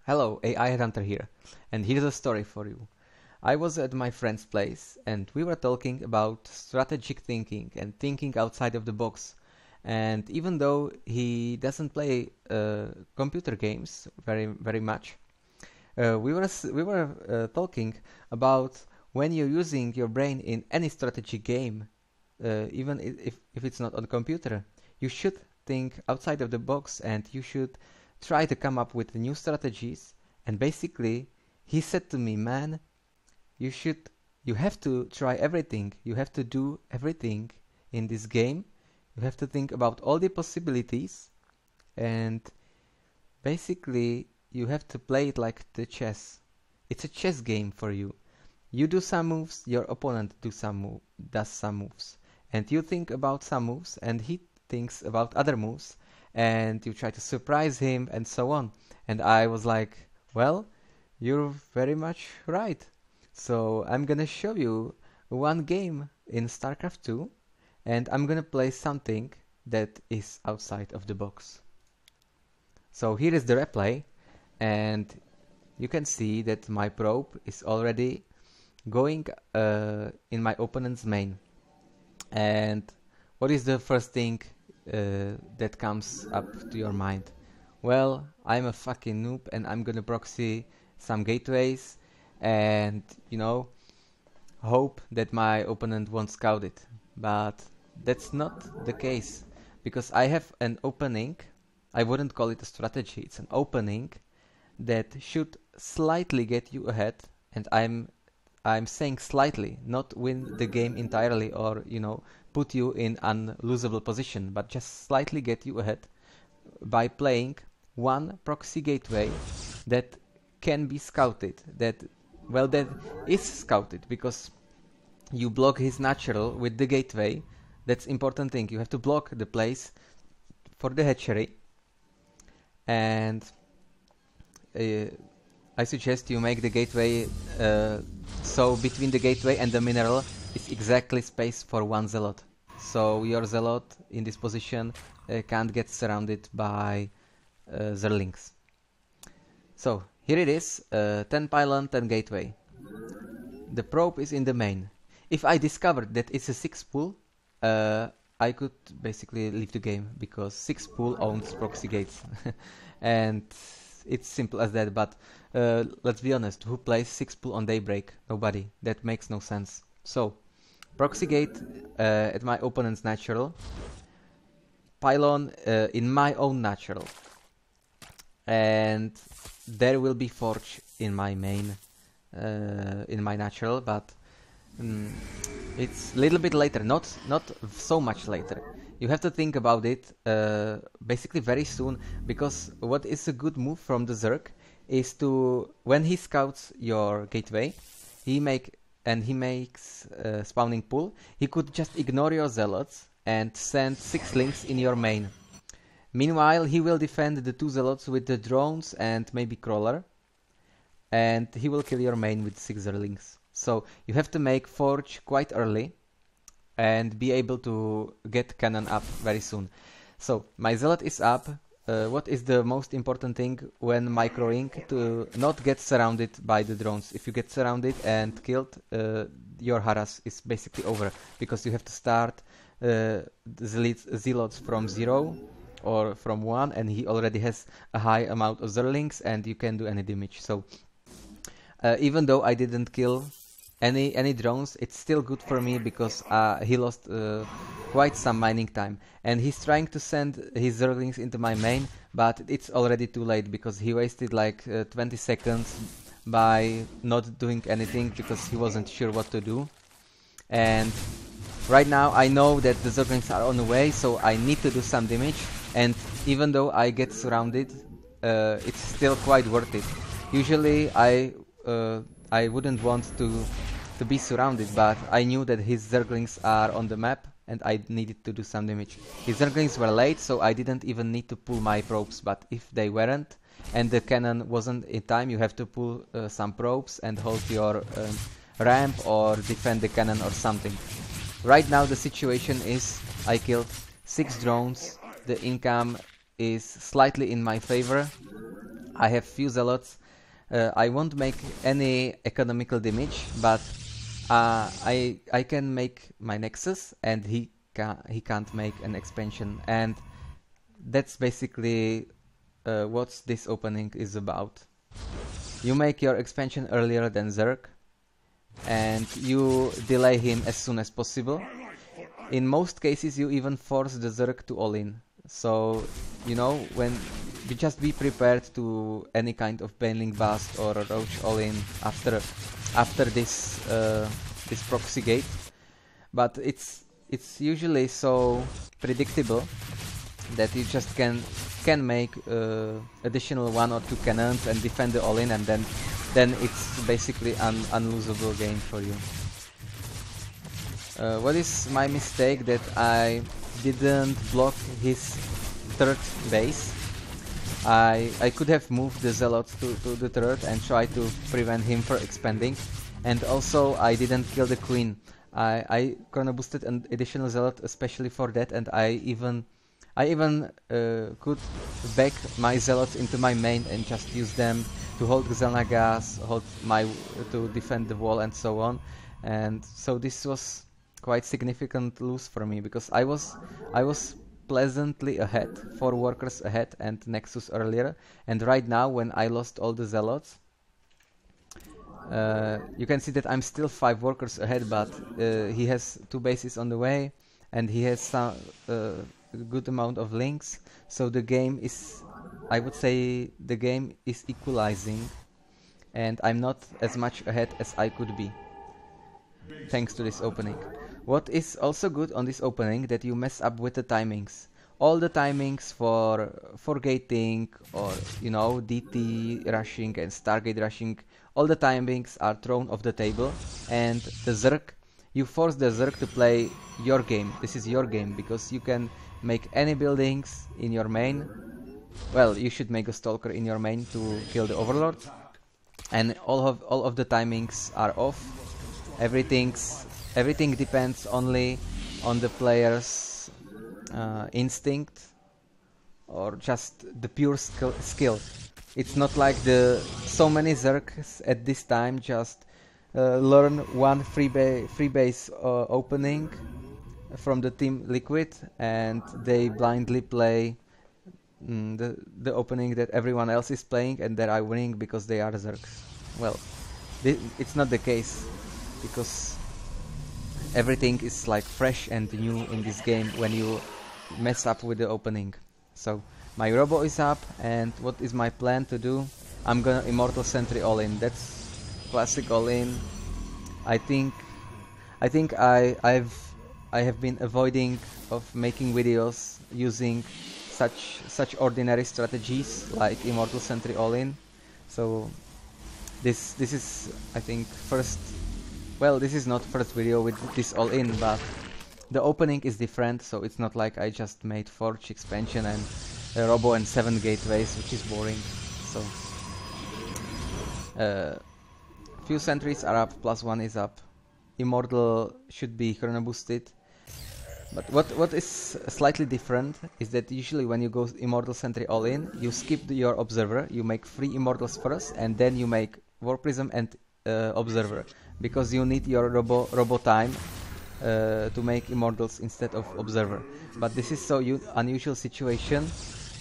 Hello, AiHEADHUNTER here, and here's a story for you. I was at my friend's place, and we were talking about strategic thinking and thinking outside of the box. And even though he doesn't play computer games very much, we were talking about when you're using your brain in any strategy game, even if it's not on a computer, you should think outside of the box and you should try to come up with new strategies. And basically he said to me, man, you have to try everything, you have to do everything in this game, you have to think about all the possibilities, and basically you have to play it like the chess. It's a chess game for you. You do some moves, your opponent does some moves, and you think about some moves and he thinks about other moves, and you try to surprise him and so on. And I was like, well, you're very much right. So I'm gonna show you one game in Starcraft 2, and I'm gonna play something that is outside of the box. So here is the replay, and you can see that my probe is already going in my opponent's main. And what is the first thing that comes up to your mind? Well, I'm a fucking noob and I'm gonna proxy some gateways and, you know, hope that my opponent won't scout it. But that's not the case, because I have an opening. I wouldn't call it a strategy, it's an opening that should slightly get you ahead, and I'm saying slightly, not win the game entirely or, you know, put you in an unlosable position, but just slightly get you ahead by playing one proxy gateway that can be scouted, that is scouted, because you block his natural with the gateway. That's important thing. You have to block the place for the hatchery, and I suggest you make the gateway so between the gateway and the mineral is exactly space for one zealot. So your zealot in this position can't get surrounded by zerlings. So here it is, 10 pylon, 10 gateway. The probe is in the main. If I discovered that it's a 6 pool, I could basically leave the game, because 6 pool owns proxy gates. And it's simple as that. But let's be honest, who plays 6 pool on daybreak? Nobody. That makes no sense. So proxy gate at my opponent's natural, pylon in my own natural, and there will be forge in my main, in my natural, but it's a little bit later, not so much later. You have to think about it basically very soon, because what is a good move from the Zerg is to, when he scouts your gateway, he makes spawning pool, he could just ignore your zealots and send 6 links in your main. Meanwhile, he will defend the 2 zealots with the drones and maybe crawler, and he will kill your main with 6 zerlings. So you have to make forge quite early and be able to get cannon up very soon. So my zealot is up. What is the most important thing when microing? To not get surrounded by the drones. If you get surrounded and killed, your harass is basically over, because you have to start the zealots from 0 or from 1, and he already has a high amount of zerlings and you can't do any damage. So even though I didn't kill any drones, it's still good for me, because he lost quite some mining time, and he's trying to send his zerglings into my main, but it's already too late, because he wasted like 20 seconds by not doing anything, because he wasn't sure what to do. And right now I know that the zerglings are on the way, so I need to do some damage, and even though I get surrounded, it's still quite worth it. Usually I wouldn't want to be surrounded, but I knew that his zerglings are on the map and I needed to do some damage. His zerglings were late, so I didn't even need to pull my probes, but if they weren't and the cannon wasn't in time, you have to pull some probes and hold your ramp or defend the cannon or something. Right now the situation is I killed 6 drones, the income is slightly in my favor, I have few zealots. I won't make any economical damage, but I can make my nexus, and he can't make an expansion, and that's basically what this opening is about. You make your expansion earlier than Zerg, and you delay him as soon as possible. In most cases, you even force the Zerg to all-in. So, you know, when you just be prepared to any kind of Baneling Bust or a Roach all-in after this this proxy gate. But it's usually so predictable that you just can make additional 1 or 2 cannons and defend the all-in, and then it's basically unlosable game for you. What is my mistake? That I didn't block his third base. I could have moved the zealots to the third and try to prevent him from expanding, and also I didn't kill the queen. I chrono boosted an additional zealot especially for that, and I even could back my zealots into my main and just use them to hold Xel'Nagas, to defend the wall and so on. And so this was quite significant lose for me, because I was pleasantly ahead, 4 workers ahead and Nexus earlier, and right now when I lost all the zealots, you can see that I'm still 5 workers ahead, but he has 2 bases on the way, and he has some good amount of links, so the game is, I would say, the game is equalizing, and I'm not as much ahead as I could be, thanks to this opening. What is also good on this opening, that you mess up with the timings. All the timings for gating, or you know, DT rushing and Stargate rushing, all the timings are thrown off the table, and the Zerg, you force the Zerg to play your game. This is your game, because you can make any buildings in your main. Well, you should make a Stalker in your main to kill the Overlord, and all of the timings are off. Everything depends only on the player's instinct, or just the pure skill. It's not like so many Zergs at this time just learn one free base opening from the team Liquid, and they blindly play the opening that everyone else is playing, and that are winning because they are Zergs. Well, it's not the case, because everything is like fresh and new in this game when you mess up with the opening. So my Robo is up, and what is my plan to do? I'm gonna Immortal Sentry all-in. That's classic all-in. I think I have been avoiding of making videos using such ordinary strategies like Immortal Sentry all-in. So this is, I think, first. Well, this is not first video with this all-in, but the opening is different, so it's not like I just made Forge expansion and Robo and 7 gateways, which is boring. So few sentries are up, +1 is up. Immortal should be chrono boosted. But what is slightly different is that usually when you go Immortal Sentry all-in, you skip your Observer, you make 3 Immortals first, and then you make War Prism and Observer, because you need your robo time to make Immortals instead of Observer. But this is so unusual situation,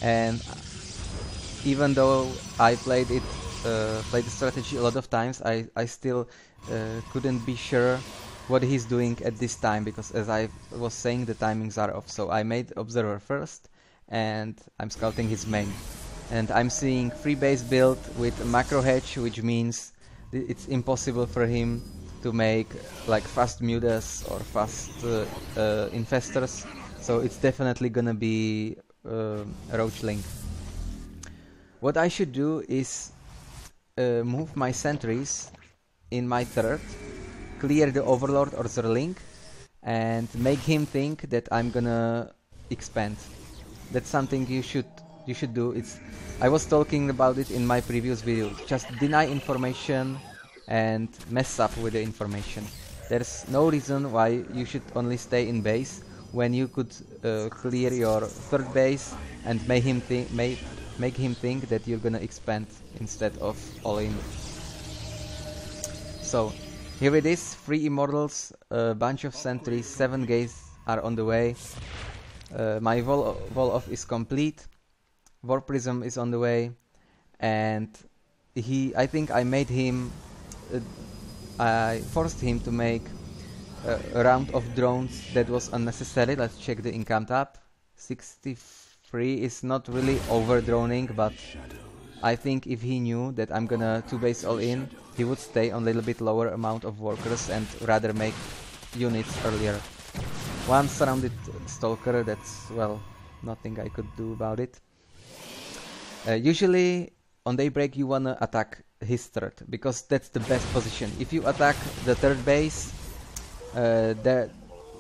and even though I played the strategy a lot of times, I still couldn't be sure what he's doing at this time, because as I was saying, the timings are off. So I made Observer first, and I'm scouting his main, and I'm seeing free base build with macro hedge, which means it's impossible for him to make like fast Mudas or fast Infestors, so it's definitely gonna be Roach Link. What I should do is move my sentries in my third, clear the Overlord or Zerling, and make him think that I'm gonna expand. That's something you should do. I was talking about it in my previous video. Just deny information and mess up with the information. There's no reason why you should only stay in base when you could clear your third base and make make him think that you're gonna expand instead of all in. So here it is, 3 immortals, a bunch of sentries, 7 gates are on the way. My wall off is complete, War Prism is on the way, and I think I made him, I forced him to make a round of drones that was unnecessary. Let's check the income tab. 63 is not really over droning, but I think if he knew that I'm gonna 2-base all in, he would stay on a little bit lower amount of workers and rather make units earlier. One surrounded Stalker, that's, well, nothing I could do about it. Usually on Daybreak you wanna attack his third, because that's the best position. If you attack the third base,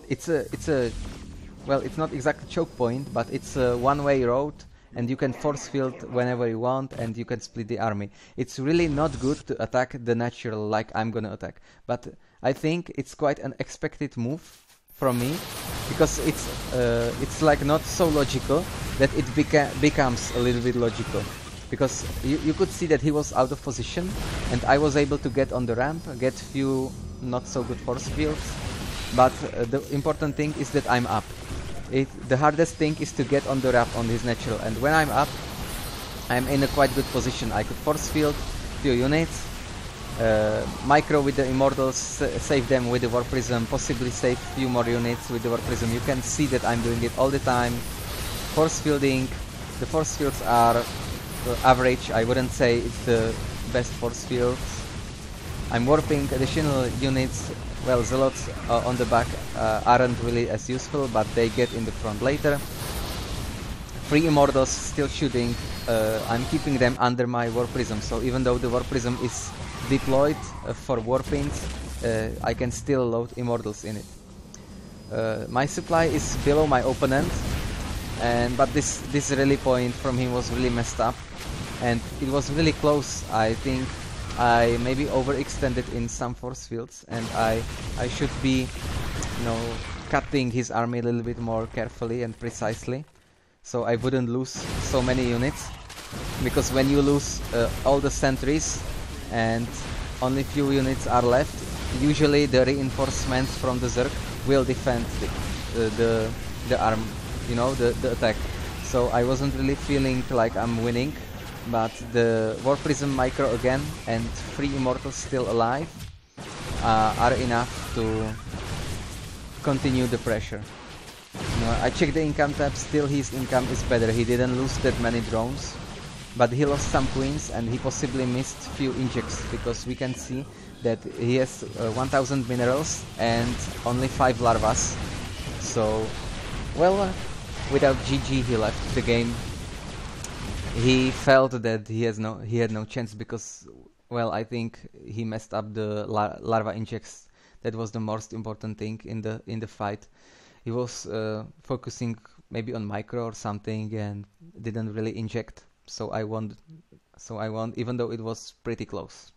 it's not exactly choke point, but it's a one-way road, and you can force field whenever you want, and you can split the army. It's really not good to attack the natural like I'm gonna attack, but I think it's quite an expected move from me, because it's like not so logical that it becomes a little bit logical. Because you could see that he was out of position, and I was able to get on the ramp, get few not so good force fields, but the important thing is that I'm up. The hardest thing is to get on the ramp on his natural, and when I'm up, I'm in a quite good position. I could force field few units, micro with the immortals, save them with the War Prism, possibly save few more units with the War Prism. You can see that I'm doing it all the time. Force fielding, the force fields are average. I wouldn't say it's the best force fields. I'm warping additional units. Well, Zealots on the back aren't really as useful, but they get in the front later. 3 immortals still shooting. I'm keeping them under my War Prism, so even though the War Prism is deployed for warpings, I can still load immortals in it. My supply is below my opponent, but this rally point from him was really messed up, and it was really close. I think I maybe overextended in some force fields, and I should be, cutting his army a little bit more carefully and precisely, so I wouldn't lose so many units. Because when you lose all the sentries and only few units are left, usually the reinforcements from the Zerg will defend the arm, the attack. So I wasn't really feeling like I'm winning. But the War Prism micro again and 3 immortals still alive are enough to continue the pressure. I checked the income tab, still his income is better. He didn't lose that many drones, but he lost some queens and he possibly missed few injects, because we can see that he has 1000 minerals and only 5 larvas. So, well, without GG he left the game. He felt that he had no chance, because, well, I think he messed up the larva injects. That was the most important thing in the fight. He was focusing maybe on micro or something and didn't really inject. So I won, even though it was pretty close.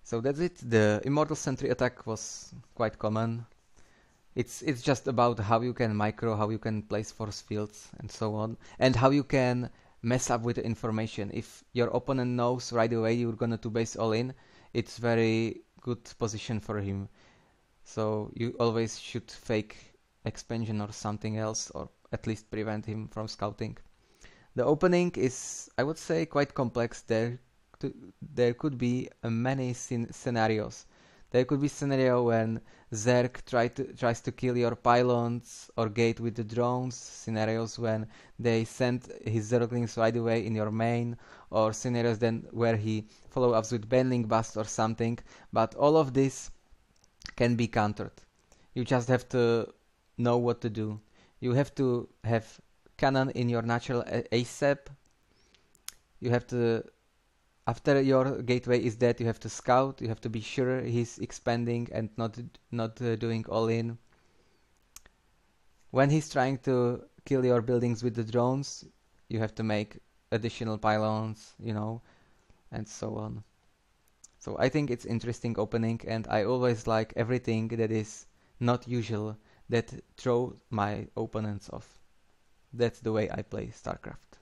So that's it. The Immortal Sentry attack was quite common. It's just about how you can micro, how you can place force fields and so on, and how you can mess up with the information. If your opponent knows right away you're gonna 2-base all in, it's very good position for him. So you always should fake expansion or something else, or at least prevent him from scouting. The opening is, I would say, quite complex. There could be many scenarios. There could be scenario when Zerg tries to kill your pylons or gate with the drones, scenarios when they send his Zerglings right away in your main, or scenarios then where he follow ups with Baneling Bust or something, but all of this can be countered. You just have to know what to do. You have to have cannon in your natural ASAP. You have to, after your gateway is dead, you have to scout. You have to be sure he's expanding and not doing all in. When he's trying to kill your buildings with the drones, you have to make additional pylons, and so on. So I think it's interesting opening, and I always like everything that is not usual, that throw my opponents off. That's the way I play StarCraft.